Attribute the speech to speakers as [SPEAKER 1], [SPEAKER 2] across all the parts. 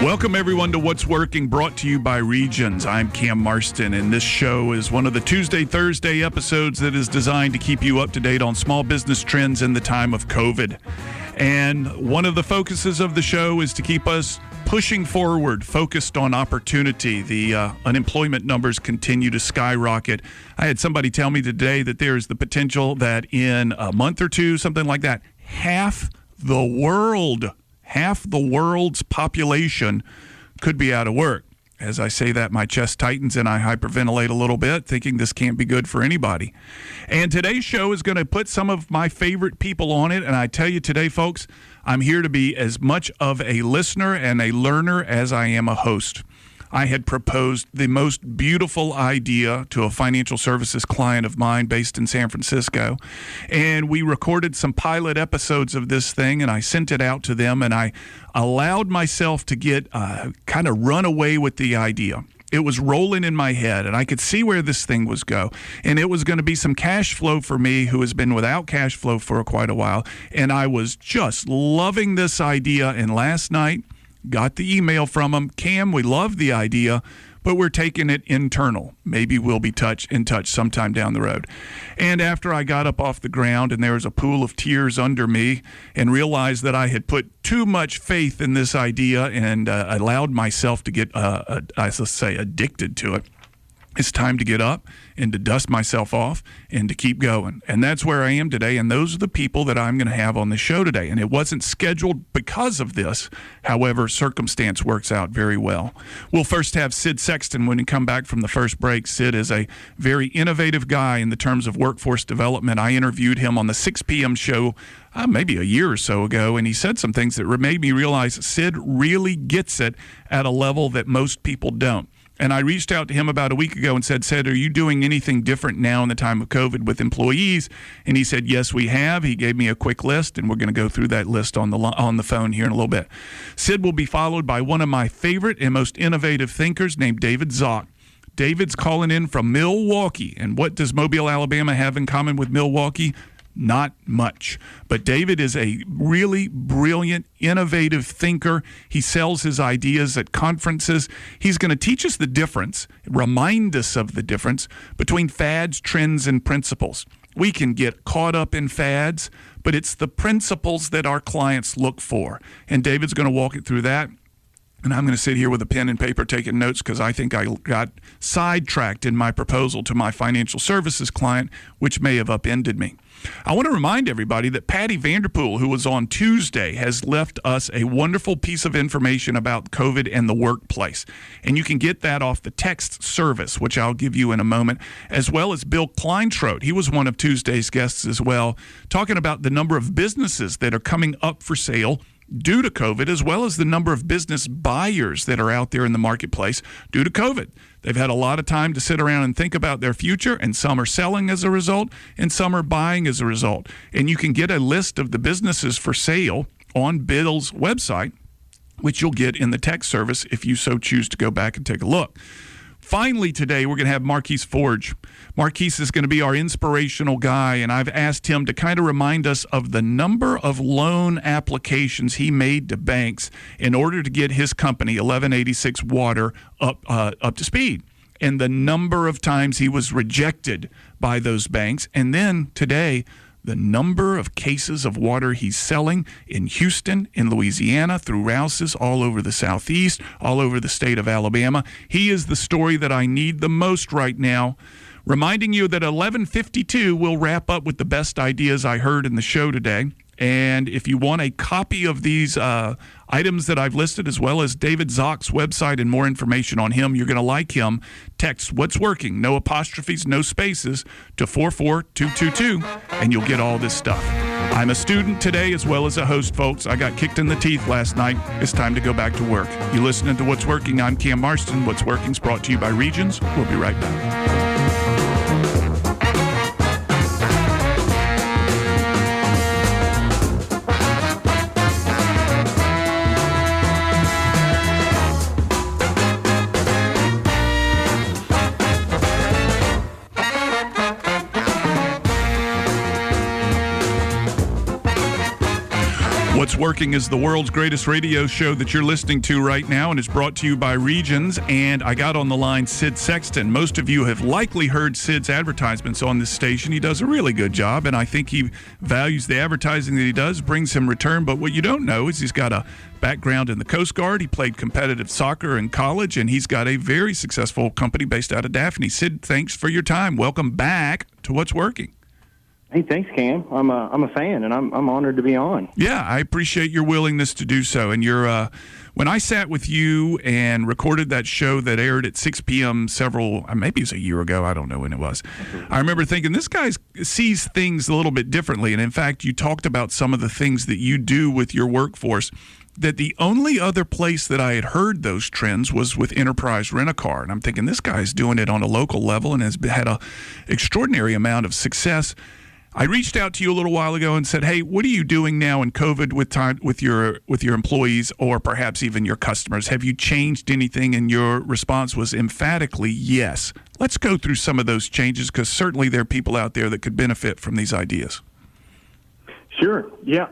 [SPEAKER 1] Welcome, everyone, to What's Working, brought to you by Regions. I'm Cam Marston, and this show is one of the Tuesday-Thursday episodes that is designed to keep you up to date on small business trends in the time of COVID. And one of the focuses of the show is to keep us pushing forward, focused on opportunity. The unemployment numbers continue to skyrocket. I had somebody tell me today that there is the potential that in a month or two, something like that, half the world's population could be out of work. As I say that, my chest tightens and I hyperventilate a little bit, thinking this can't be good for anybody. And today's show is going to put some of my favorite people on it. And I tell you today, folks, I'm here to be as much of a listener and a learner as I am a host. I had proposed the most beautiful idea to a financial services client of mine based in San Francisco. And we recorded some pilot episodes of this thing, and I sent it out to them, and I allowed myself to get kind of run away with the idea. It was rolling in my head, and I could see where this thing was go. And it was going to be some cash flow for me, who has been without cash flow for quite a while. And I was just loving this idea. And last night, got the email from him. Cam, we love the idea, but we're taking it internal. Maybe we'll be in touch sometime down the road. And after I got up off the ground and there was a pool of tears under me and realized that I had put too much faith in this idea and allowed myself to get, addicted to it, it's time to get up and to dust myself off and to keep going. And that's where I am today. And those are the people that I'm going to have on the show today. And it wasn't scheduled because of this. However, circumstance works out very well. We'll first have Sid Sexton when we come back from the first break. Sid is a very innovative guy in the terms of workforce development. I interviewed him on the 6 p.m. show maybe a year or so ago, and he said some things that made me realize Sid really gets it at a level that most people don't. And I reached out to him about a week ago and said, are you doing anything different now in the time of COVID with employees? And he said, yes, we have. He gave me a quick list, and we're going to go through that list on the phone here in a little bit. Sid will be followed by one of my favorite and most innovative thinkers named David Zock. David's calling in from Milwaukee. And what does Mobile, Alabama have in common with Milwaukee? Not much. But David is a really brilliant, innovative thinker. He sells his ideas at conferences. He's going to teach us the difference, remind us of the difference between fads, trends, and principles. We can get caught up in fads, but it's the principles that our clients look for. And David's going to walk it through that. And I'm going to sit here with a pen and paper taking notes because I think I got sidetracked in my proposal to my financial services client, which may have upended me. I want to remind everybody that Patty Vanderpool, who was on Tuesday, has left us a wonderful piece of information about COVID and the workplace. And you can get that off the text service, which I'll give you in a moment, as well as Bill Kleinschrodt. He was one of Tuesday's guests as well, talking about the number of businesses that are coming up for sale due to COVID, as well as the number of business buyers that are out there in the marketplace due to COVID. They've had a lot of time to sit around and think about their future, and some are selling as a result, and some are buying as a result. And you can get a list of the businesses for sale on Bill's website, which you'll get in the text service if you so choose to go back and take a look. Finally, today, we're going to have Marquis Forge. Marquis is going to be our inspirational guy, and I've asked him to kind of remind us of the number of loan applications he made to banks in order to get his company, 1186 Water, up to speed, and the number of times he was rejected by those banks. And then today, the number of cases of water he's selling in Houston, in Louisiana, through Rouse's, all over the Southeast, all over the state of Alabama. He is the story that I need the most right now. Reminding you that 11:52 will wrap up with the best ideas I heard in the show today. And if you want a copy of these items that I've listed, as well as David Zock's website and more information on him, you're going to like him. Text "What's Working," no apostrophes, no spaces, to 44222, and you'll get all this stuff. I'm a student today as well as a host, folks. I got kicked in the teeth last night. It's time to go back to work. You're listening to What's Working. I'm Cam Marston. What's Working is brought to you by Regions. We'll be right back. What's Working is the world's greatest radio show that you're listening to right now, and it's brought to you by Regions. And I got on the line Sid Sexton. Most of you have likely heard Sid's advertisements on this station. He does a really good job, and I think he values the advertising that he does, brings him return. But what you don't know is he's got a background in the Coast Guard. He played competitive soccer in college, and he's got a very successful company based out of Daphne. Sid, thanks for your time. Welcome back to What's Working.
[SPEAKER 2] Hey, thanks, Cam. I'm a fan, and I'm honored to be on.
[SPEAKER 1] Yeah, I appreciate your willingness to do so. And you're when I sat with you and recorded that show that aired at 6 p.m. maybe it was a year ago. I don't know when it was. I remember thinking this guy sees things a little bit differently. And in fact, you talked about some of the things that you do with your workforce. That the only other place that I had heard those trends was with Enterprise Rent-A-Car. And I'm thinking this guy's doing it on a local level and has had an extraordinary amount of success. I reached out to you a little while ago and said, hey, what are you doing now in COVID with your employees or perhaps even your customers? Have you changed anything? And your response was emphatically yes. Let's go through some of those changes because certainly there are people out there that could benefit from these ideas.
[SPEAKER 2] Sure. Yeah.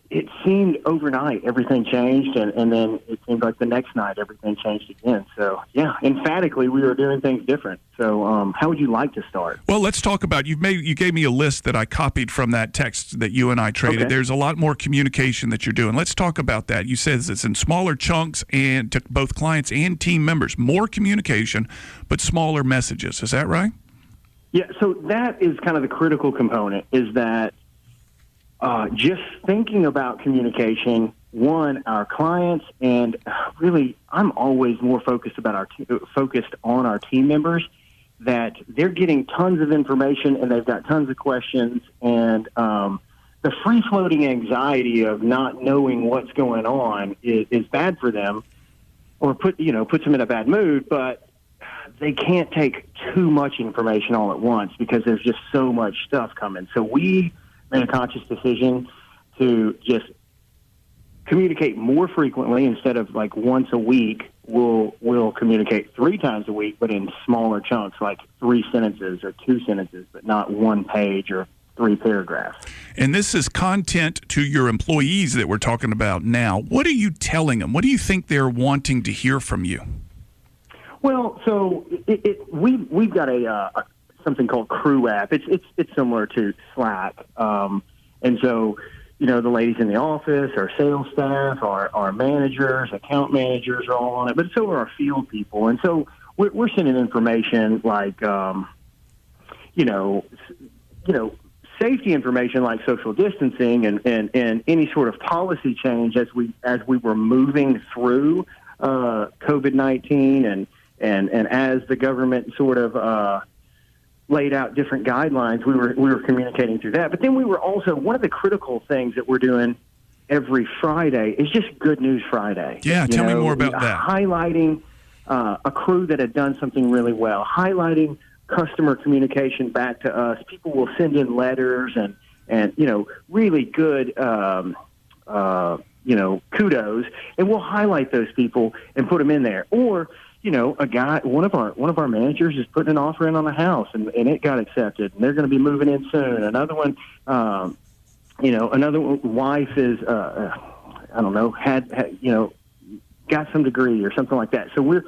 [SPEAKER 2] It seemed overnight everything changed, and then it seemed like the next night everything changed again. So, yeah, emphatically we were doing things different. So how would you like to start?
[SPEAKER 1] Well, let's talk about, you gave me a list that I copied from that text that you and I traded. Okay. There's a lot more communication that you're doing. Let's talk about that. You said it's in smaller chunks and to both clients and team members. More communication, but smaller messages. Is that right?
[SPEAKER 2] Yeah, so that is kind of the critical component, is that just thinking about communication, our clients, and really, I'm always more focused on our team members, that they're getting tons of information and they've got tons of questions, and the free-floating anxiety of not knowing what's going on is bad for them, or puts them in a bad mood. But they can't take too much information all at once because there's just so much stuff coming. So we made a conscious decision to just communicate more frequently. Instead of like once a week, we'll communicate 3 times a week, but in smaller chunks, like 3 sentences or 2 sentences, but not 1 page or 3 paragraphs.
[SPEAKER 1] And this is content to your employees that we're talking about now. What are you telling them? What do you think they're wanting to hear from you?
[SPEAKER 2] Well, so we've got a something called Crew app. It's similar to Slack, and so the ladies in the office, our sales staff, our managers, account managers are all on it, but so are our field people. And so we're sending information like safety information like social distancing and any sort of policy change as we were moving through COVID-19 and as the government sort of laid out different guidelines, we were communicating through that. But then we were also, one of the critical things that we're doing every Friday is just Good News Friday.
[SPEAKER 1] Yeah, tell me more about that.
[SPEAKER 2] Highlighting a crew that had done something really well, highlighting customer communication back to us. People will send in letters and really good kudos, and we'll highlight those people and put them in there. Or one of our managers is putting an offer in on a house, and it got accepted, and they're going to be moving in soon. Another one, another wife is, got some degree or something like that. So we're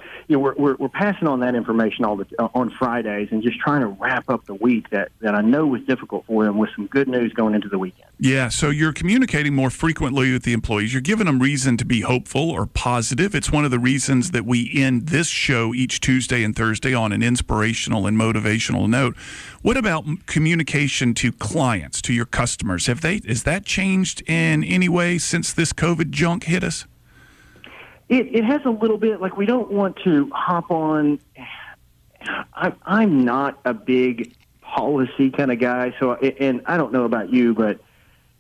[SPEAKER 2] passing on that information on Fridays and just trying to wrap up the week that I know was difficult for them with some good news going into the weekend.
[SPEAKER 1] Yeah, so you're communicating more frequently with the employees. You're giving them reason to be hopeful or positive. It's one of the reasons that we end this show each Tuesday and Thursday on an inspirational and motivational note. What about communication to clients, to your customers? Has that changed in any way since this COVID junk hit us?
[SPEAKER 2] It has a little bit. Like, we don't want to hop on. I'm not a big policy kind of guy, so and I don't know about you, but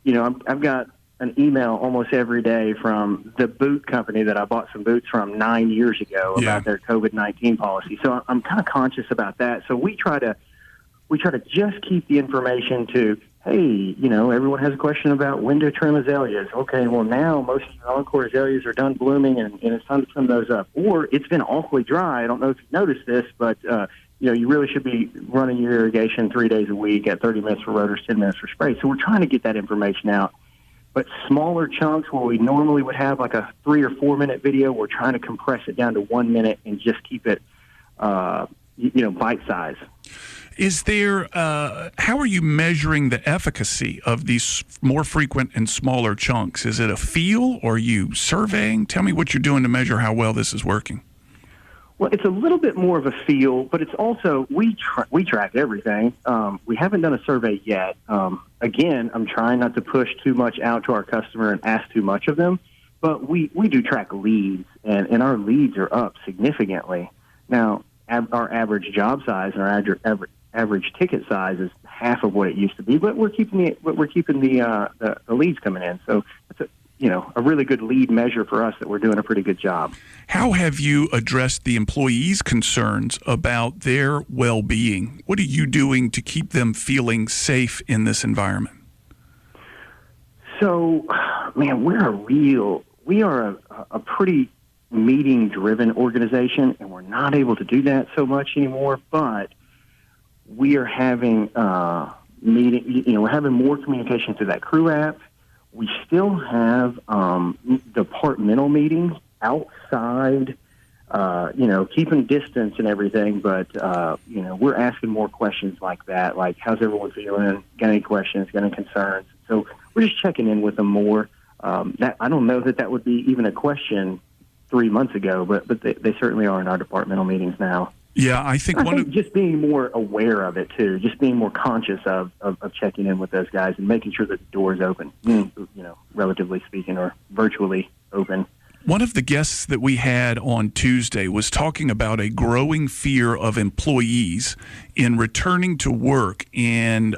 [SPEAKER 2] I've got an email almost every day from the boot company that I bought some boots from 9 years ago about their COVID-19 policy. So I'm kind of conscious about that. So we try to just keep the information to, hey, everyone has a question about window trim azaleas. Okay, well, now most of your encore azaleas are done blooming, and it's time to trim those up. Or it's been awfully dry. I don't know if you've noticed this, but you really should be running your irrigation 3 days a week at 30 minutes for rotors, 10 minutes for spray. So we're trying to get that information out But smaller chunks where we normally would have like a 3 or 4 minute video, we're trying to compress it down to 1 minute and just keep it, bite size.
[SPEAKER 1] Is there, how are you measuring the efficacy of these more frequent and smaller chunks? Is it a feel, or are you surveying? Tell me what you're doing to measure how well this is working.
[SPEAKER 2] Well, it's a little bit more of a feel, but it's also, we track everything. We haven't done a survey yet. Again, I'm trying not to push too much out to our customer and ask too much of them, but we do track leads, and our leads are up significantly. Now, our average job size and our average ticket size is half of what it used to be, but we're keeping the leads coming in. So it's a really good lead measure for us that we're doing a pretty good job.
[SPEAKER 1] How have you addressed the employees' concerns about their well-being? What are you doing to keep them feeling safe in this environment?
[SPEAKER 2] So, man, we are a pretty meeting-driven organization, and we're not able to do that so much anymore, but we are having we're having more communication through that crew app. We still have departmental meetings outside, keeping distance and everything, but, we're asking more questions like that, like, how's everyone feeling? Got any questions? Got any concerns? So we're just checking in with them more. I don't know that would be even a question 3 months ago, but they certainly are in our departmental meetings now.
[SPEAKER 1] Yeah, I think
[SPEAKER 2] just being more aware of it too, just being more conscious of checking in with those guys and making sure that the door is open, relatively speaking, or virtually open.
[SPEAKER 1] One of the guests that we had on Tuesday was talking about a growing fear of employees in returning to work and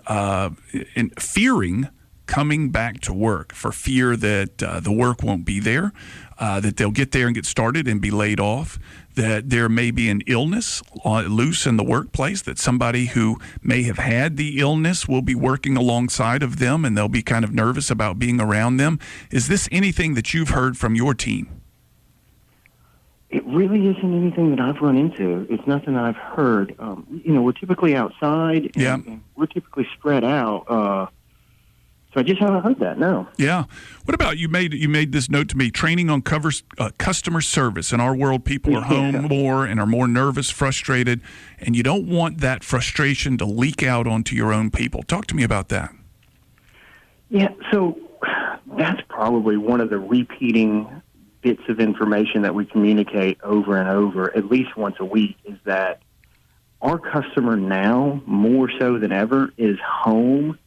[SPEAKER 1] fearing coming back to work, for fear that the work won't be there, that they'll get there and get started and be laid off, that there may be an illness loose in the workplace, that somebody who may have had the illness will be working alongside of them and they'll be kind of nervous about being around them. Is this anything that you've heard from your team?
[SPEAKER 2] It really isn't anything that I've run into. It's nothing I've heard. We're typically outside and we're typically spread out. So I just haven't heard that, no.
[SPEAKER 1] Yeah. What about, you made this note to me, training on customer service. In our world, people are home more and are more nervous, frustrated, and you don't want that frustration to leak out onto your own people. Talk to me about that.
[SPEAKER 2] Yeah, so that's probably one of the repeating bits of information that we communicate over and over, at least once a week, is that our customer now, more so than ever, is home.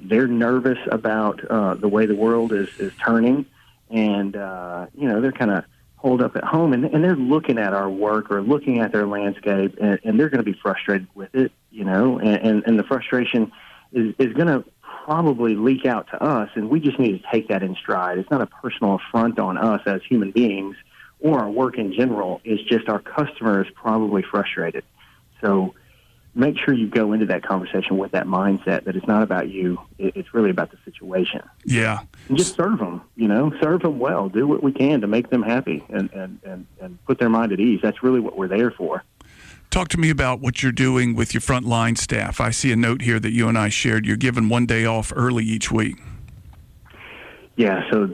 [SPEAKER 2] They're nervous about the way the world is turning, and they're kind of holed up at home, and they're looking at our work or looking at their landscape, and they're going to be frustrated with it, and the frustration is going to probably leak out to us, and we just need to take that in stride. It's not a personal affront on us as human beings or our work in general. It's just our customer is probably frustrated. So make sure you go into that conversation with that mindset that it's not about you. It's really about the situation.
[SPEAKER 1] Yeah.
[SPEAKER 2] And just serve them, serve them well. Do what we can to make them happy and put their mind at ease. That's really what we're there for.
[SPEAKER 1] Talk to me about what you're doing with your frontline staff. I see a note here that you and I shared. You're given 1 day off early each week.
[SPEAKER 2] Yeah, so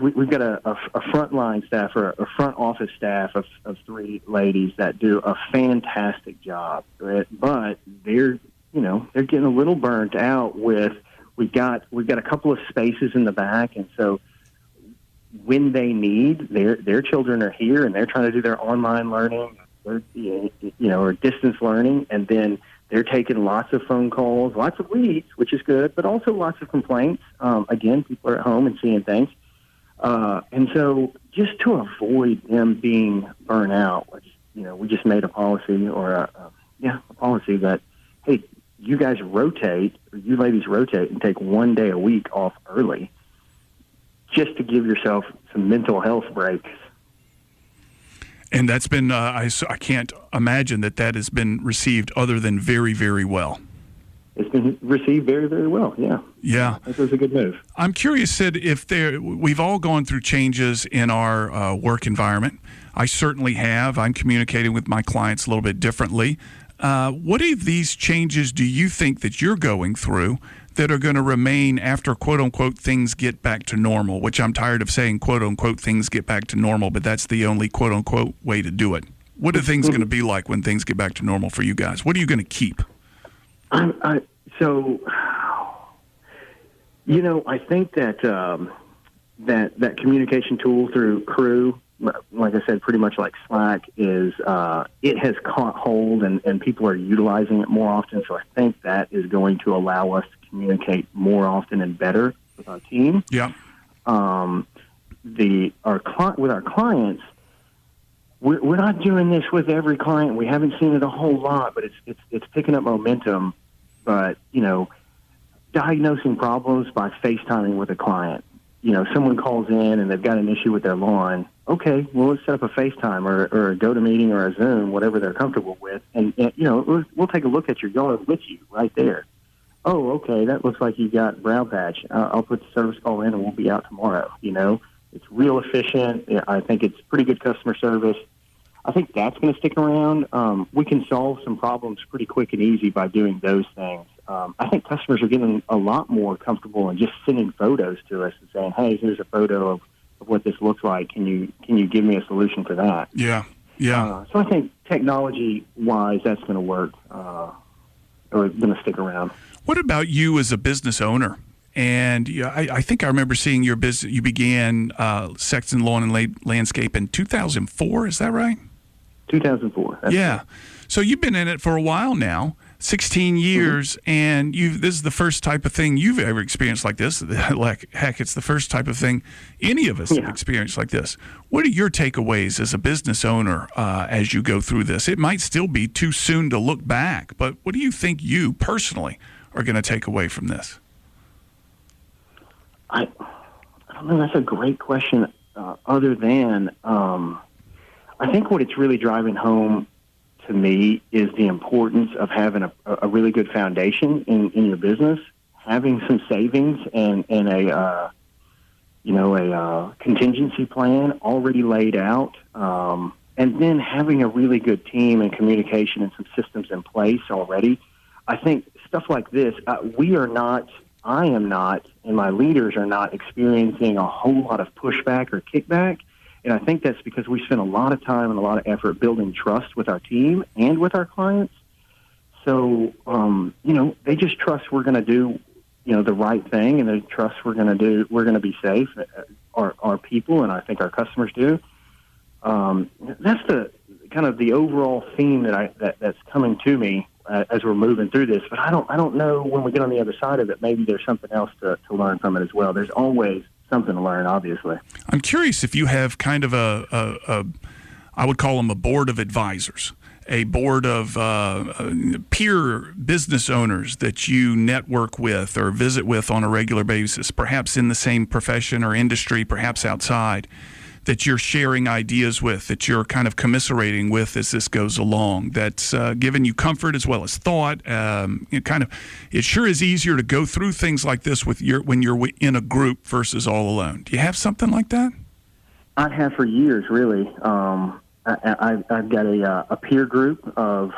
[SPEAKER 2] we've got a frontline staff, or a front office staff of 3 ladies that do a fantastic job. But they're getting a little burnt out with, we've got a couple of spaces in the back, and so when they need, their children are here and they're trying to do their online learning, or distance learning, and then they're taking lots of phone calls, lots of leads, which is good, but also lots of complaints. Again, people are at home and seeing things. And so just to avoid them being burnt out, we just made a policy, or a policy that, hey, you guys rotate, or you ladies rotate and take 1 day a week off early, just to give yourself some mental health breaks.
[SPEAKER 1] And that's been, I can't imagine that has been received other than very, very well.
[SPEAKER 2] It's been received very, very well, yeah.
[SPEAKER 1] Yeah.
[SPEAKER 2] This was a good move.
[SPEAKER 1] I'm curious, Sid, we've all gone through changes in our work environment. I certainly have. I'm communicating with my clients a little bit differently. What of these changes do you think that you're going through that are going to remain after, quote unquote, things get back to normal, which I'm tired of saying, quote unquote, things get back to normal, but that's the only, quote unquote, way to do it. What are things going to be like when things get back to normal for you guys? What are you going to keep?
[SPEAKER 2] So, I think that that communication tool through Crew, like I said, pretty much like Slack, is it has caught hold and people are utilizing it more often. So I think that is going to allow us to communicate more often and better with our team.
[SPEAKER 1] Yeah.
[SPEAKER 2] With our clients, we're not doing this with every client. We haven't seen it a whole lot, but it's picking up momentum. But diagnosing problems by FaceTiming with a client. Someone calls in and they've got an issue with their lawn. Okay, well, let's set up a FaceTime or a GoToMeeting or a Zoom, whatever they're comfortable with. And we'll take a look at your yard with you right there. Oh, okay, that looks like you got brown patch. I'll put the service call in and we'll be out tomorrow. It's real efficient. I think it's pretty good customer service. I think that's going to stick around. We can solve some problems pretty quick and easy by doing those things. I think customers are getting a lot more comfortable in just sending photos to us and saying, "Hey, here's a photo of what this looks like. Can you give me a solution for that?"
[SPEAKER 1] Yeah.
[SPEAKER 2] So I think technology-wise, that's going to work or going to stick around.
[SPEAKER 1] What about you as a business owner? And I think I remember seeing your business. You began Sexton Lawn and Landscape in 2004. Is that right?
[SPEAKER 2] 2004.
[SPEAKER 1] Yeah. So you've been in it for a while now, 16 years, and this is the first type of thing you've ever experienced like this. Like, heck, it's the first type of thing any of us have experienced like this. What are your takeaways as a business owner as you go through this? It might still be too soon to look back, but what do you think you personally are going to take away from this?
[SPEAKER 2] I don't know. That's a great question. Other than, I think what it's really driving home to me is the importance of having a really good foundation in your business, having some savings and a contingency plan already laid out, and then having a really good team and communication and some systems in place already. I think stuff like this, I am not, and my leaders are not experiencing a whole lot of pushback or kickback. And I think that's because we spend a lot of time and a lot of effort building trust with our team and with our clients. So, they just trust we're going to do, the right thing, and they trust we're going to be safe, our people, and I think our customers do. That's the kind of the overall theme that's coming to me as we're moving through this. But I don't know when we get on the other side of it, maybe there's something else to learn from it as well. There's always something to learn, obviously.
[SPEAKER 1] I'm curious if you have kind of I would call them a board of advisors, a board of peer business owners that you network with or visit with on a regular basis, perhaps in the same profession or industry, perhaps outside, that you're sharing ideas with, that you're kind of commiserating with as this goes along, that's giving you comfort as well as thought. It sure is easier to go through things like this when you're in a group versus all alone. Do you have something like that?
[SPEAKER 2] I have for years, really. I've got a peer group of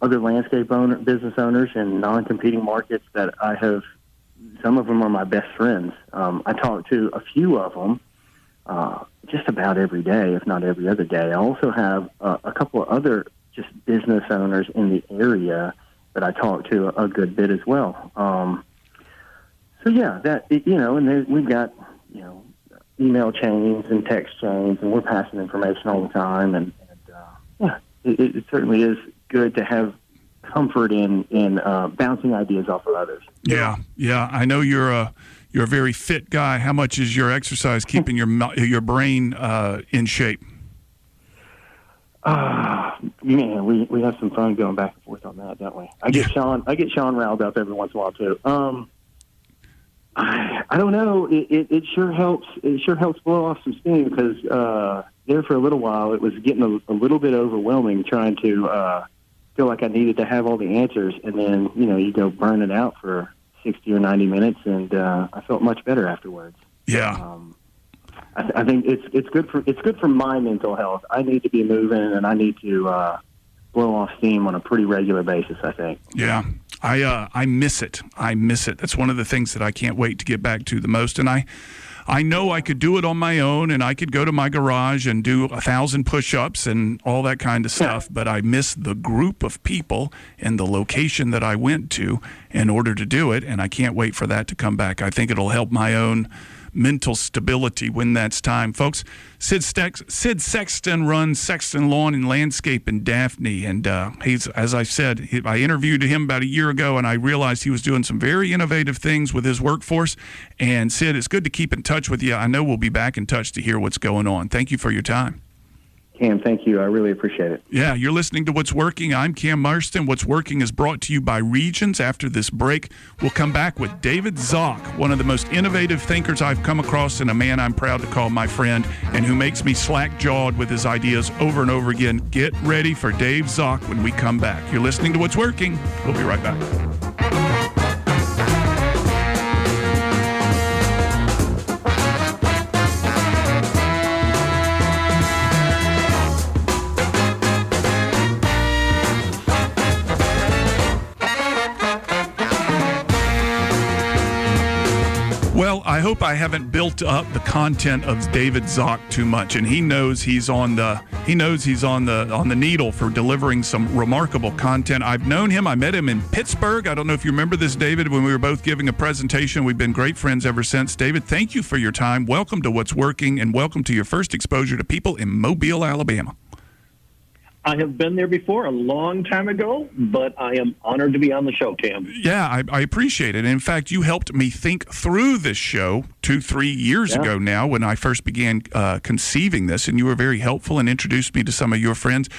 [SPEAKER 2] other business owners in non-competing markets that I have. Some of them are my best friends. I talk to a few of them just about every day, if not every other day. I also have a couple of other just business owners in the area that I talk to a good bit as well. And then we've got, email chains and text chains, and we're passing information all the time. It certainly is good to have comfort in bouncing ideas off of others.
[SPEAKER 1] Yeah. I know you're a very fit guy. How much is your exercise keeping your brain in shape?
[SPEAKER 2] Man, we have some fun going back and forth on that, don't we? I get Sean riled up every once in a while too. I don't know. It sure helps. It sure helps blow off some steam because there for a little while it was getting a little bit overwhelming trying to feel like I needed to have all the answers, and then you go burn it out for 60 or 90 minutes, and I felt much better afterwards.
[SPEAKER 1] Yeah.
[SPEAKER 2] I think it's good for my mental health. I need to be moving, and I need to blow off steam on a pretty regular basis, I think.
[SPEAKER 1] Yeah. I miss it. I miss it. That's one of the things that I can't wait to get back to the most. And I know I could do it on my own, and I could go to my garage and do 1,000 push-ups and all that kind of stuff, but I miss the group of people and the location that I went to in order to do it, and I can't wait for that to come back. I think it'll help my own mental stability when that's time. Folks, Sid Sexton runs Sexton Lawn and Landscaping in Daphne, and he's, as I said, I interviewed him about a year ago, and I realized he was doing some very innovative things with his workforce. And Sid, it's good to keep in touch with you. I know we'll be back in touch to hear what's going on. Thank you for your time.
[SPEAKER 2] Cam, thank you. I really appreciate it.
[SPEAKER 1] Yeah, you're listening to What's Working. I'm Cam Marston. What's Working is brought to you by Regions. After this break, we'll come back with David Zock, one of the most innovative thinkers I've come across, and a man I'm proud to call my friend, and who makes me slack-jawed with his ideas over and over again. Get ready for Dave Zock when we come back. You're listening to What's Working. We'll be right back. Well, I hope I haven't built up the content of David Zock too much, and he knows he's on the needle for delivering some remarkable content. I've known him. I met him in Pittsburgh. I don't know if you remember this, David, when we were both giving a presentation. We've been great friends ever since. David, thank you for your time. Welcome to What's Working, and welcome to your first exposure to people in Mobile, Alabama.
[SPEAKER 3] I have been there before a long time ago, but I am honored to be on the show, Cam.
[SPEAKER 1] Yeah, I appreciate it. In fact, you helped me think through this show 2-3 years ago now when I first began conceiving this, and you were very helpful and introduced me to some of your friends.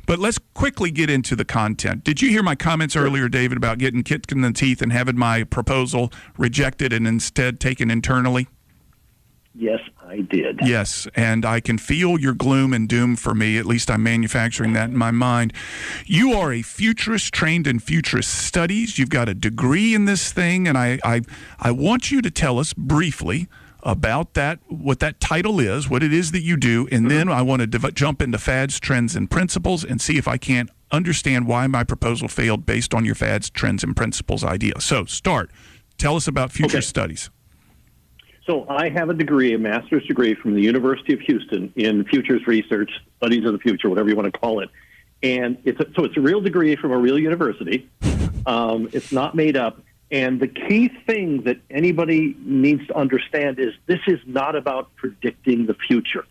[SPEAKER 1] But let's quickly get into the content. Did you hear my comments earlier, David, about getting kicked in the teeth and having my proposal rejected and instead taken internally?
[SPEAKER 3] Yes, I did.
[SPEAKER 1] Yes, and I can feel your gloom and doom for me. At least I'm manufacturing that in my mind. You are a futurist trained in futurist studies. You've got a degree in this thing, and I want you to tell us briefly about that, what that title is, what it is that you do, and then I want to jump into fads, trends, and principles and see if I can't understand why my proposal failed based on your fads, trends, and principles idea. So start. Tell us about future studies.
[SPEAKER 3] So I have a degree, a master's degree from the University of Houston in futures research, studies of the future, whatever you want to call it. And it's a real degree from a real university. It's not made up. And the key thing that anybody needs to understand is this is not about predicting the future.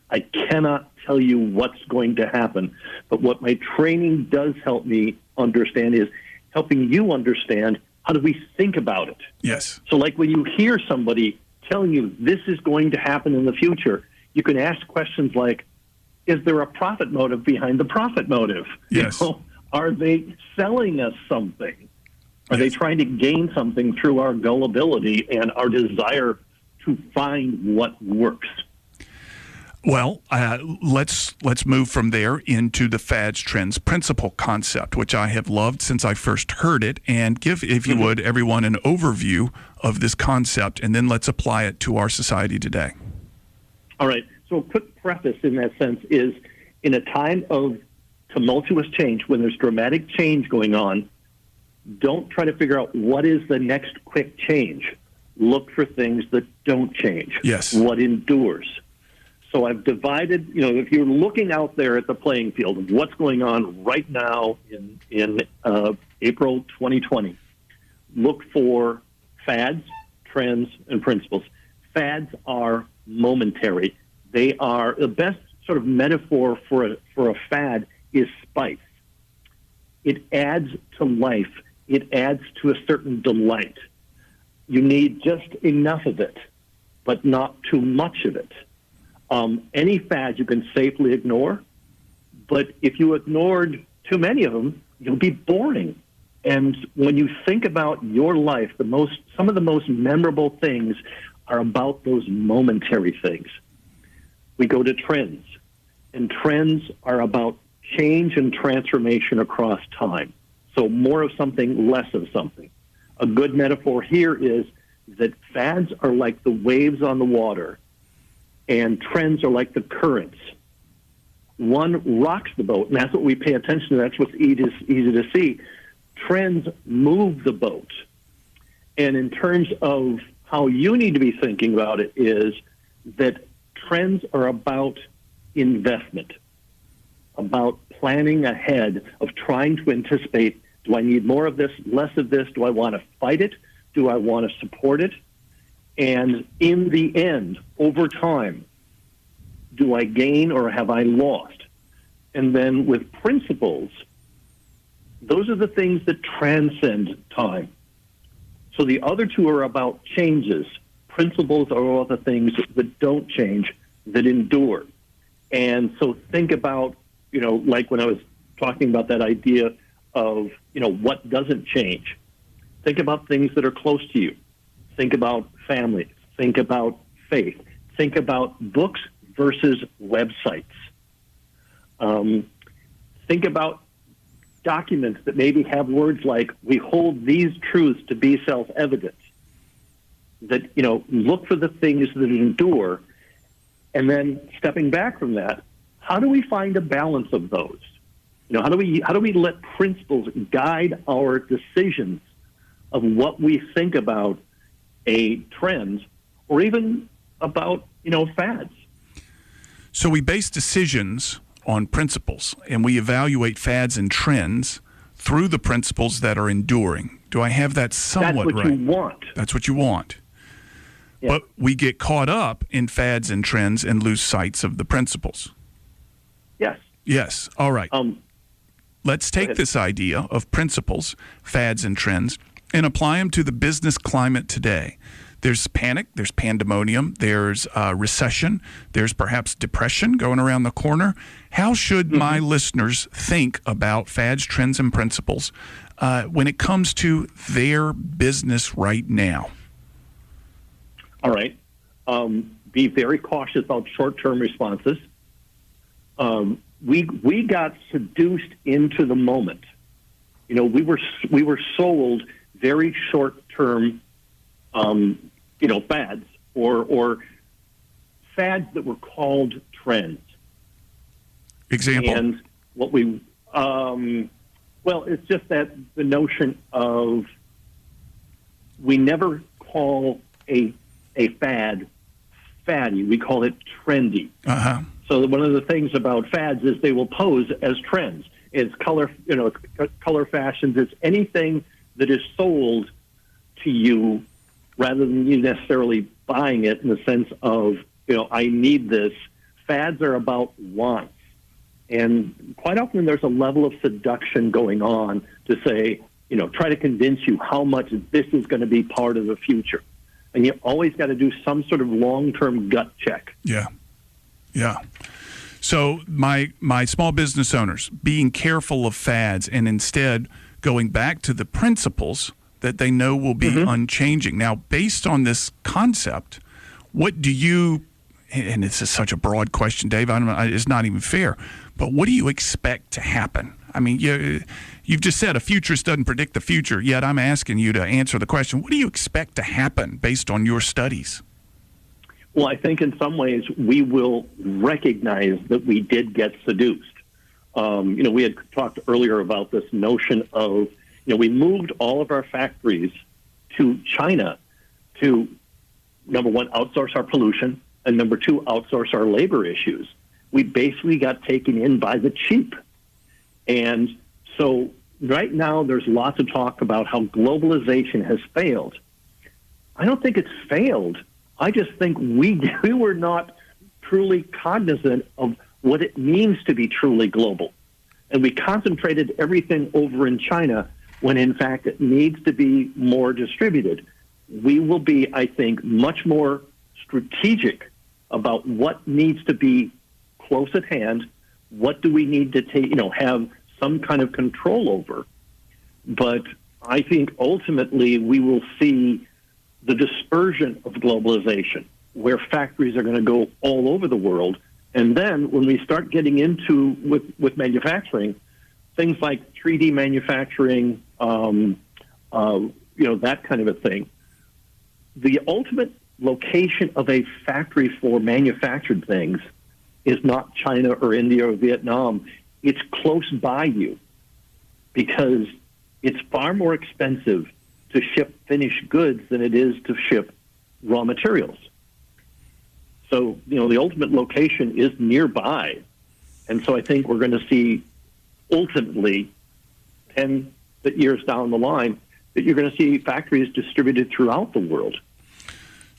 [SPEAKER 3] I cannot tell you what's going to happen. But what my training does help me understand is helping you understand how do we think about it?
[SPEAKER 1] Yes.
[SPEAKER 3] So like when you hear somebody telling you this is going to happen in the future, you can ask questions like, is there a profit motive behind the profit motive?
[SPEAKER 1] Yes.
[SPEAKER 3] You know, are they selling us something? Are they trying to gain something through our gullibility and our desire to find what works?
[SPEAKER 1] Well, let's move from there into the fads, trends, principle concept, which I have loved since I first heard it, and give, if you would, everyone an overview of this concept, and then let's apply it to our society today.
[SPEAKER 3] All right. So a quick preface in that sense is, in a time of tumultuous change, when there's dramatic change going on, don't try to figure out what is the next quick change. Look for things that don't change.
[SPEAKER 1] Yes.
[SPEAKER 3] What endures. So I've divided, if you're looking out there at the playing field of what's going on right now in April 2020, look for fads, trends, and principles. Fads are momentary. They are the best sort of metaphor for a fad is spice. It adds to life. It adds to a certain delight. You need just enough of it, but not too much of it. Any fad you can safely ignore, but if you ignored too many of them, you'll be boring. And when you think about your life, some of the most memorable things are about those momentary things. We go to trends, and trends are about change and transformation across time. So more of something, less of something. A good metaphor here is that fads are like the waves on the water, and trends are like the currents. one rocks the boat, and that's what we pay attention to. That's what's easy to see. Trends move the boat. And in terms of how you need to be thinking about it is that trends are about investment, about planning ahead, of trying to anticipate, do I need more of this, less of this? Do I want to fight it? Do I want to support it? And in the end, over time, do I gain or have I lost? And then with principles, those are the things that transcend time. So the other two are about changes. Principles are all the things that don't change, that endure. And so think about, like when I was talking about that idea of, what doesn't change. Think about things that are close to you. Think about family. Think about faith. Think about books versus websites. Think about documents that maybe have words like, we hold these truths to be self-evident. That, look for the things that endure. And then stepping back from that, how do we find a balance of those? How do we let principles guide our decisions of what we think about a trend or even about, fads?
[SPEAKER 1] So we base decisions on principles, and we evaluate fads and trends through the principles that are enduring. Do I have that somewhat right?
[SPEAKER 3] That's what you want.
[SPEAKER 1] That's what you want.
[SPEAKER 3] Yeah.
[SPEAKER 1] But we get caught up in fads and trends and lose sight of the principles.
[SPEAKER 3] Yes.
[SPEAKER 1] Yes. All right. Let's take this idea of principles, fads, and trends and apply them to the business climate today. There's panic, there's pandemonium, there's recession, there's perhaps depression going around the corner. How should my listeners think about fads, trends, and principles when it comes to their business right now?
[SPEAKER 3] All right. Be very cautious about short-term responses. We got seduced into the moment. We were sold very short-term, fads or fads that were called trends.
[SPEAKER 1] Example.
[SPEAKER 3] And what it's just that the notion of we never call a fad faddy. We call it trendy.
[SPEAKER 1] Uh-huh.
[SPEAKER 3] So one of the things about fads is they will pose as trends. It's color fashions. It's anything that is sold to you rather than you necessarily buying it in the sense of, I need this. Fads are about wants. And quite often there's a level of seduction going on to say, try to convince you how much this is going to be part of the future. And you always got to do some sort of long-term gut check.
[SPEAKER 1] Yeah. Yeah. So my small business owners being careful of fads and instead going back to the principles that they know will be unchanging. Now, based on this concept, what do you, and this is such a broad question, Dave, it's not even fair, but what do you expect to happen? I mean, you've just said a futurist doesn't predict the future, yet I'm asking you to answer the question, what do you expect to happen based on your studies?
[SPEAKER 3] Well, I think in some ways we will recognize that we did get seduced. We had talked earlier about this notion of, we moved all of our factories to China to, number one, outsource our pollution, and number two, outsource our labor issues. We basically got taken in by the cheap. And so right now there's lots of talk about how globalization has failed. I don't think it's failed. I just think we were not truly cognizant of what it means to be truly global. And we concentrated everything over in China when, in fact, it needs to be more distributed. We will be, I think, much more strategic about what needs to be close at hand. What do we need to have some kind of control over? But I think ultimately we will see the dispersion of globalization, where factories are going to go all over the world. And then when we start getting into with manufacturing, things like 3D manufacturing, that kind of a thing, the ultimate location of a factory for manufactured things is not China or India or Vietnam. It's close by you because it's far more expensive to ship finished goods than it is to ship raw materials. So, the ultimate location is nearby. And so I think we're going to see ultimately 10 years down the line that you're going to see factories distributed throughout the world.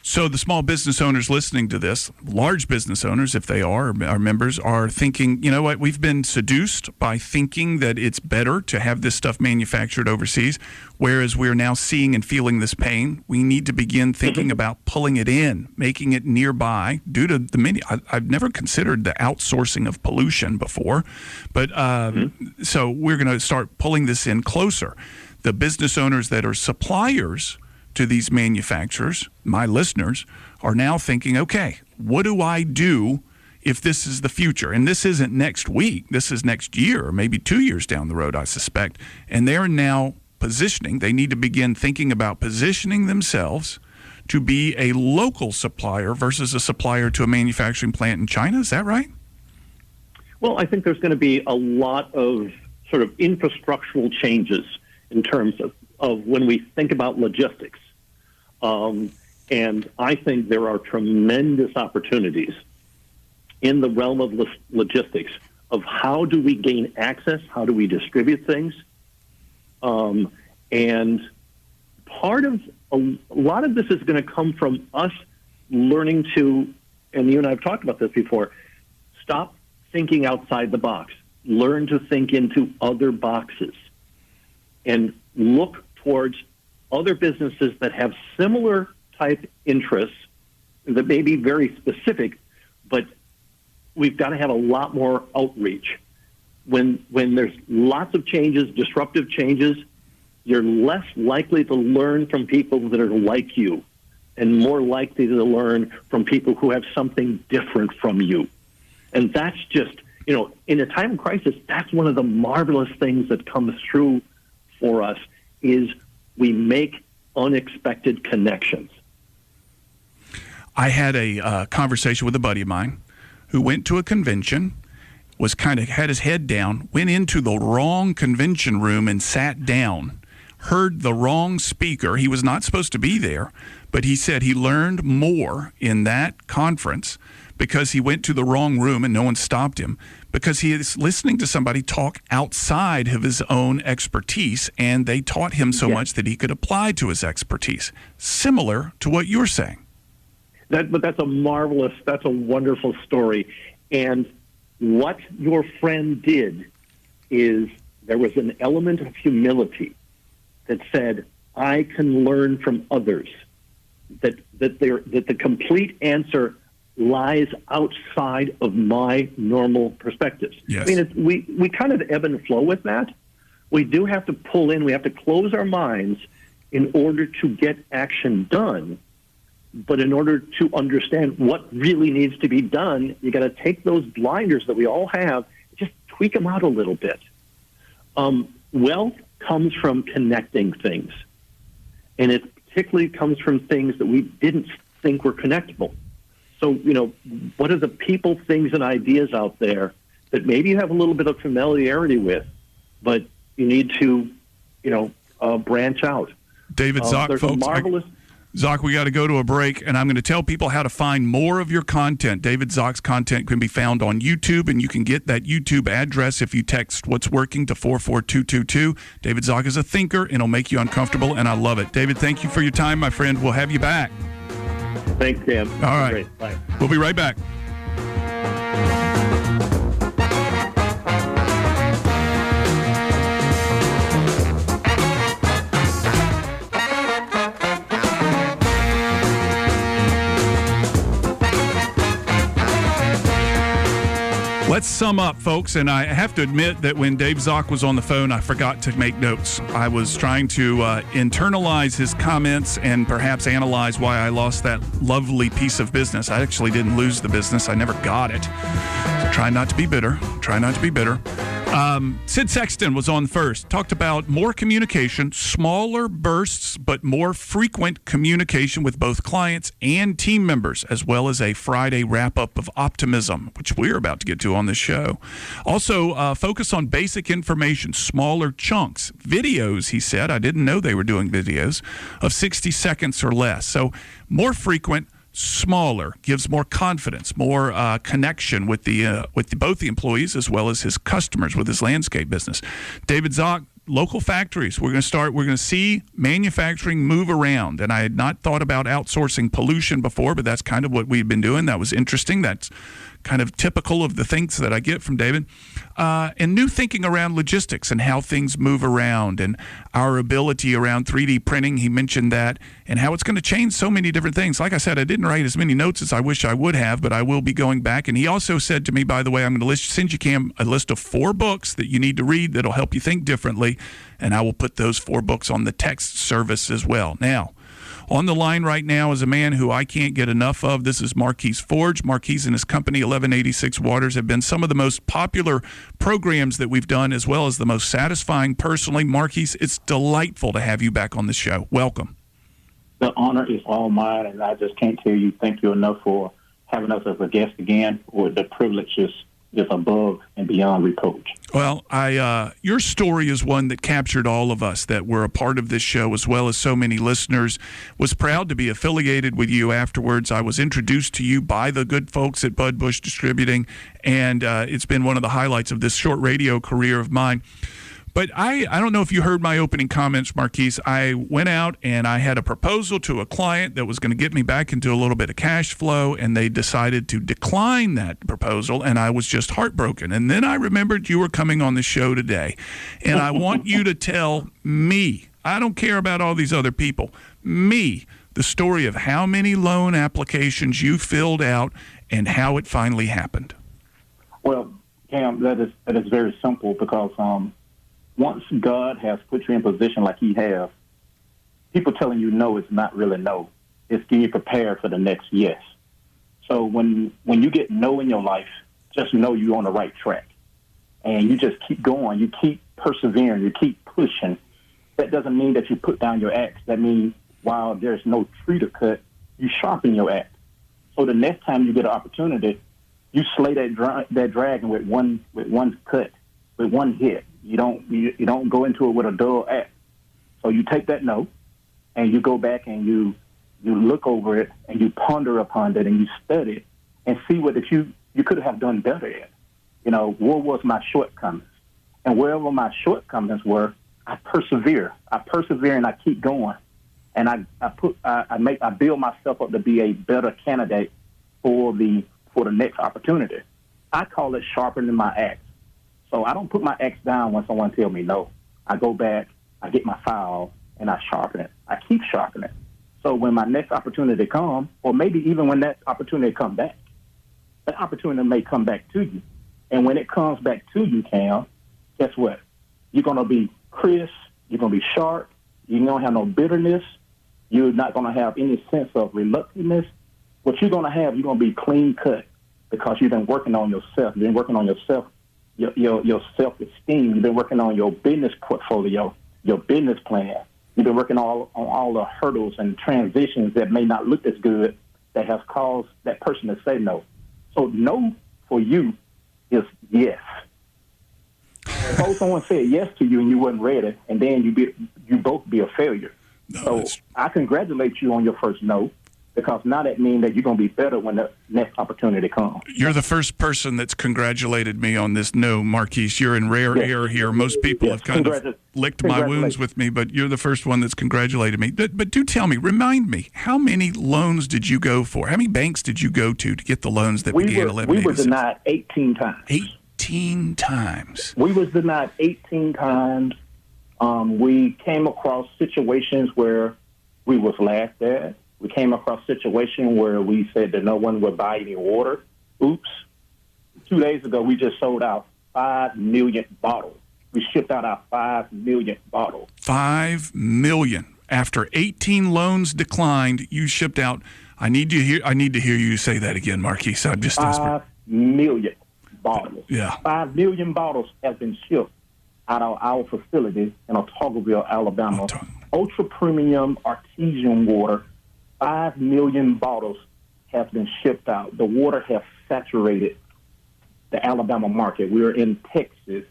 [SPEAKER 1] So the small business owners listening to this, large business owners, if they are, our members, are thinking, you know what, we've been seduced by thinking that it's better to have this stuff manufactured overseas, whereas we're now seeing and feeling this pain. We need to begin thinking about pulling it in, making it nearby due to the many. I've never considered the outsourcing of pollution before, but so we're going to start pulling this in closer. The business owners that are suppliers to these manufacturers, my listeners, are now thinking, okay, what do I do if this is the future? And this isn't next week. This is next year or maybe 2 years down the road, I suspect. And they're now positioning. They need to begin thinking about positioning themselves to be a local supplier versus a supplier to a manufacturing plant in China. Is that right?
[SPEAKER 3] Well, I think there's going to be a lot of sort of infrastructural changes in terms of when we think about logistics. And I think there are tremendous opportunities in the realm of logistics of how do we gain access, how do we distribute things. And part of a lot of this is going to come from us learning to, and you and I have talked about this before, stop thinking outside the box. Learn to think into other boxes and look towards other businesses that have similar type interests that may be very specific, but we've got to have a lot more outreach. When there's lots of changes, disruptive changes, you're less likely to learn from people that are like you and more likely to learn from people who have something different from you. And that's just, in a time of crisis, that's one of the marvelous things that comes through for us is we make unexpected connections.
[SPEAKER 1] I had a conversation with a buddy of mine who went to a convention, was kind of had his head down, went into the wrong convention room and sat down, heard the wrong speaker. He was not supposed to be there, but he said he learned more in that conference because he went to the wrong room and no one stopped him, because he is listening to somebody talk outside of his own expertise, and they taught him so much that he could apply to his expertise, similar to what you're saying.
[SPEAKER 3] But that's a wonderful story. And what your friend did is there was an element of humility that said, I can learn from others, that the complete answer lies outside of my normal perspectives.
[SPEAKER 1] Yes.
[SPEAKER 3] I mean, we kind of ebb and flow with that. We do have to pull in, we have to close our minds in order to get action done. But in order to understand what really needs to be done, you got to take those blinders that we all have, just tweak them out a little bit. Wealth comes from connecting things. And it particularly comes from things that we didn't think were connectable. So, what are the people, things, and ideas out there that maybe you have a little bit of familiarity with, but you need to, branch out?
[SPEAKER 1] David Zock, folks. Zock, we got to go to a break, and I'm going to tell people how to find more of your content. David Zock's content can be found on YouTube, and you can get that YouTube address if you text What's Working to 44222. David Zock is a thinker, and it'll make you uncomfortable, and I love it. David, thank you for your time, my friend. We'll have you back.
[SPEAKER 3] Thanks, Dan.
[SPEAKER 1] All right.
[SPEAKER 3] Great. Bye.
[SPEAKER 1] We'll be right back. Let's sum up, folks, and I have to admit that when Dave Zock was on the phone, I forgot to make notes. I was trying to internalize his comments and perhaps analyze why I lost that lovely piece of business. I actually didn't lose the business. I never got it. Try not to be bitter. Try not to be bitter. Sid Sexton was on first. Talked about more communication, smaller bursts, but more frequent communication with both clients and team members, as well as a Friday wrap-up of optimism, which we're about to get to on this show. Also, focus on basic information, smaller chunks. Videos, he said. I didn't know they were doing videos of 60 seconds or less. So more frequent, smaller, gives more confidence, more connection with both the employees as well as his customers with his landscape business. David Zock, local factories. We're going to see manufacturing move around. And I had not thought about outsourcing pollution before, but that's kind of what we've been doing. That was interesting. That's kind of typical of the things that I get from David. And new thinking around logistics and how things move around and our ability around 3D printing. He mentioned that and how it's going to change so many different things. Like I said, I didn't write as many notes as I wish I would have, but I will be going back. And he also said to me, by the way, I'm going to send you, Cam, a list of 4 books that you need to read that'll help you think differently. And I will put those 4 books on the text service as well. Now, on the line right now is a man who I can't get enough of. This is Marquis Forge. Marquis and his company, 1186 Waters, have been some of the most popular programs that we've done, as well as the most satisfying personally. Marquis, it's delightful to have you back on the show. Welcome.
[SPEAKER 4] The honor is all mine, and I just can't tell you thank you enough for having us as a guest again. Or the privilege is above and beyond reproach.
[SPEAKER 1] Well, your story is one that captured all of us that were a part of this show, as well as so many listeners. Was proud to be affiliated with you afterwards. I was introduced to you by the good folks at Bud Bush Distributing, and it's been one of the highlights of this short radio career of mine. But I don't know if you heard my opening comments, Marquis. I went out and I had a proposal to a client that was going to get me back into a little bit of cash flow, and they decided to decline that proposal, and I was just heartbroken. And then I remembered you were coming on the show today, and I want you to tell me, I don't care about all these other people, me, the story of how many loan applications you filled out and how it finally happened.
[SPEAKER 4] Well, Cam, that is very simple because once God has put you in position like he has, people telling you no is not really no. It's getting you prepared for the next yes. So when you get no in your life, just know you're on the right track. And you just keep going. You keep persevering. You keep pushing. That doesn't mean that you put down your axe. That means while there's no tree to cut, you sharpen your axe. So the next time you get an opportunity, you slay that dragon with one cut, with one hit. You don't go into it with a dull act. So you take that note and you go back and you look over it and you ponder upon it and you study it and see what that you could have done better at. What was my shortcomings? And wherever my shortcomings were, I persevere. And I keep going. And I build myself up to be a better candidate for the next opportunity. I call it sharpening my axe. So I don't put my axe down when someone tells me no. I go back, I get my file, and I sharpen it. I keep sharpening it. So when my next opportunity comes, or maybe even when that opportunity comes back, that opportunity may come back to you. And when it comes back to you, Cam, guess what? You're going to be crisp. You're going to be sharp. You don't have no bitterness. You're not going to have any sense of reluctantness. What you're going to have, you're going to be clean cut because you've been working on yourself. You've been working on yourself. Your self-esteem. You've been working on your business portfolio, your business plan. You've been working on all the hurdles and transitions that may not look as good that has caused that person to say no. So no for you is yes. Suppose someone said yes to you and you wasn't ready, and then you both be a failure. So I congratulate you on your first no. Because now that means that you're going to be better when the next opportunity comes.
[SPEAKER 1] You're the first person that's congratulated me on this no, Marquis. You're in rare air here. Most people have kind of licked my wounds with me, but you're the first one that's congratulated me. But do tell me, remind me, how many loans did you go for? How many banks did you go to get the loans that began 1186?
[SPEAKER 4] We were denied 18 times.
[SPEAKER 1] 18 times.
[SPEAKER 4] We was denied 18 times. We came across situations where we was laughed at. We came across a situation where we said that no one would buy any water. Oops. 2 days ago, we just sold out 5 million bottles. We shipped out our 5 million bottles.
[SPEAKER 1] 5 million. After 18 loans declined, you shipped out. I need to hear you say that again, Marquis. I'm just
[SPEAKER 4] 5 million bottles.
[SPEAKER 1] Yeah.
[SPEAKER 4] 5 million bottles have been shipped out of our facility in Otagoville, Alabama. Ultra premium artesian water, 5 million bottles have been shipped out. The water has saturated the Alabama market. We're in Texas.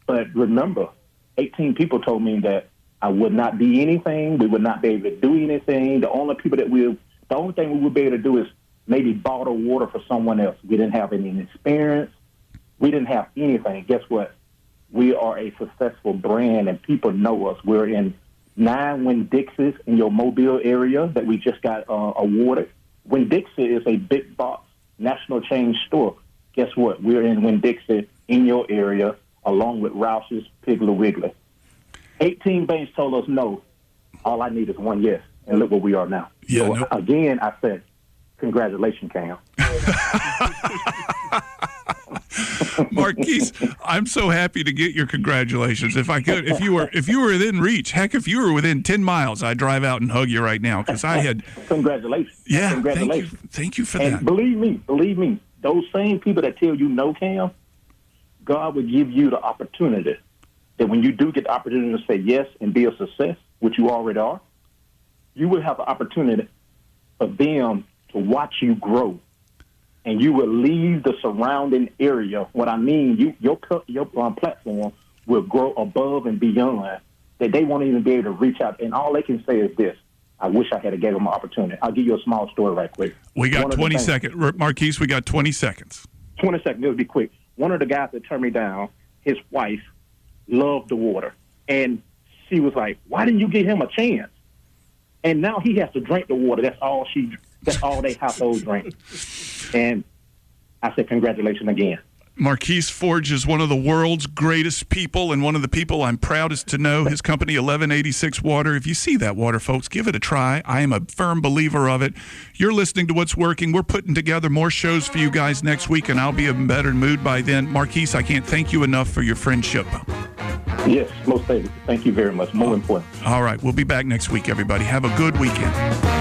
[SPEAKER 4] But remember, 18 people told me that I would not be anything. We would not be able to do anything. The only thing we would be able to do is maybe bottle water for someone else. We didn't have any experience. We didn't have anything. Guess what? We are a successful brand, and people know us. We're in 9 Winn-Dixie's in your Mobile area that we just got awarded. Winn-Dixie is a big box national chain store. Guess what? We're in Winn-Dixie in your area, along with Rouse's, Piggly Wiggly. 18 banks told us no. All I need is one yes. And look where we are now.
[SPEAKER 1] Yeah,
[SPEAKER 4] so, again, I said, congratulations, Cam.
[SPEAKER 1] Marquis, I'm so happy to get your congratulations. If I could, if you were within reach, heck, if you were within 10 miles, I'd drive out and hug you right now because I had.
[SPEAKER 4] Congratulations.
[SPEAKER 1] Yeah,
[SPEAKER 4] congratulations.
[SPEAKER 1] Thank you for
[SPEAKER 4] and
[SPEAKER 1] that.
[SPEAKER 4] Believe me, those same people that tell you no, Cam, God will give you the opportunity that when you do get the opportunity to say yes and be a success, which you already are, you will have the opportunity for them to watch you grow. And you will leave the surrounding area. What I mean, your platform will grow above and beyond that they won't even be able to reach out. And all they can say is this: I wish I had gave them an opportunity. I'll give you a small story right quick.
[SPEAKER 1] We got 20 seconds. Marquis, we got 20 seconds.
[SPEAKER 4] 20 seconds. It'll be quick. One of the guys that turned me down, his wife loved the water. And she was like, why didn't you give him a chance? And now he has to drink the water. That's all they household drink. And I said, congratulations again.
[SPEAKER 1] Marquis Forge is one of the world's greatest people and one of the people I'm proudest to know. His company, 1186 Water. If you see that water, folks, give it a try. I am a firm believer of it. You're listening to What's Working. We're putting together more shows for you guys next week, and I'll be in a better mood by then. Marquis, I can't thank you enough for your friendship.
[SPEAKER 4] Yes, most thank you very much. More important.
[SPEAKER 1] All right. We'll be back next week, everybody. Have a good weekend.